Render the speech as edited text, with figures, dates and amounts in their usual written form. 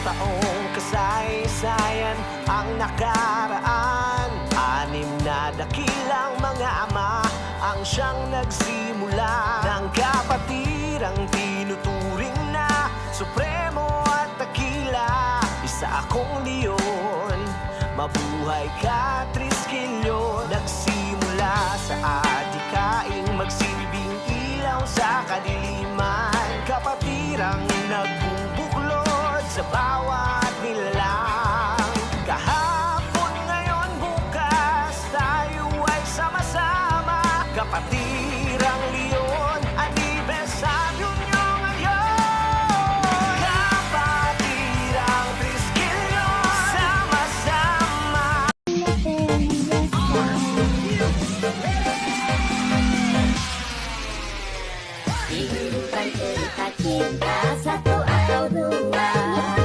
taong kasaysayan ang nakaraan. 6 na dakilang mga ama ang siyang nagsimula ng kapatirang tinuturing na supremo at dakila. Isa akong leon, mabuhay ka Triskelion. Nagsimula sa adikaing magsilbing ilaw sa kadiliman, kapatirang